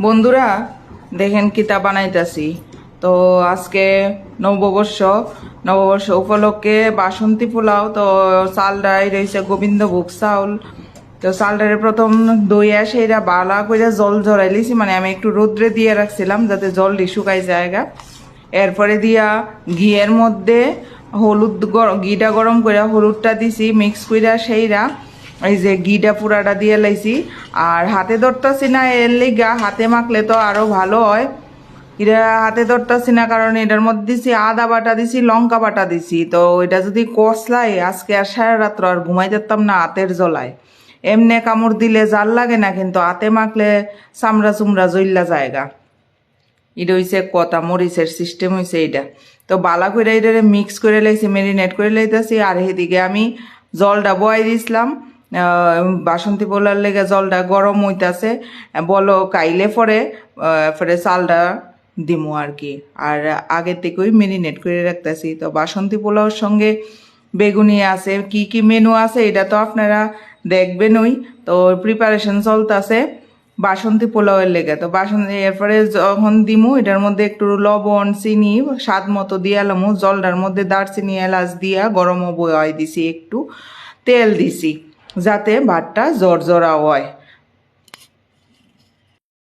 বন্ধুরা দেখেন কিতা বানাইতাছি। তো আজকে নববর্ষ নববর্ষ উপলক্ষে বাসন্তী পোলাও। তো চালটাই রয়েছে গোবিন্দভোগ চাউল। তো চালটারে প্রথম দইয়া সেইটা বালা করে জল ঝরাই লিছি, মানে আমি একটু রোদ্রে দিয়ে রাখছিলাম যাতে জলটি শুকাই জায়গা। এরপরে দিয়া ঘিয়ের মধ্যে ঘিটা গরম করে হলুদটা দিছি, মিক্স করে সেইরা এই যে ঘিটা পুরাটা দিয়ে লাইছি। আর হাতে ধরতাছি না, এর লিগা হাতে মাখলে তো আরো ভালো হয়। এটা হাতে ধরতাছি না কারণ এটার মধ্যে দিছি আদা বাটা দিছি, লঙ্কা বাটা দিছি। তো এটা যদি কষলাই আজকে আর সারা রাত্র আর ঘুমাই যেতাম না হাতের জ্বলায়। এমনি কামড় দিলে জাল লাগে না, কিন্তু হাতে মাখলে চামড়া চুমড়া জ্বললা জায়গা। এটা হইছে কথা, মরিচের সিস্টেম হইছে এইটা। তো বালা করে এটা মিক্স করে লাইছি, মেরিনেট করে লাইতেছি। আর এদিকে আমি জলটা বয়াই দিছিলাম বাসন্তী পোলার লেগে। জলটা গরম হইতাছে, বলো কাইলে পরে পরে চালটা দিমু আর কি। আর আগের থেকেই মেরিনেট করে রাখতেছি। তো বাসন্তী পোলাওর সঙ্গে বেগুনি আছে, কি কি মেনু আছে এটা তো আপনারা দেখবেনই। তো প্রিপারেশন চলতেছে বাসন্তী পোলাওয়ের লেগে। তো বাসন্তী এরপরে যখন দিমু এটার মধ্যে একটু লবণ চিনি স্বাদ মতো দিয়ালামু। জলটার মধ্যে দারচিনি এলাচ দিয়া গরমও বয়াই দিছি, একটু তেল দিছি যাতে ভাতটা জরজরা হয়।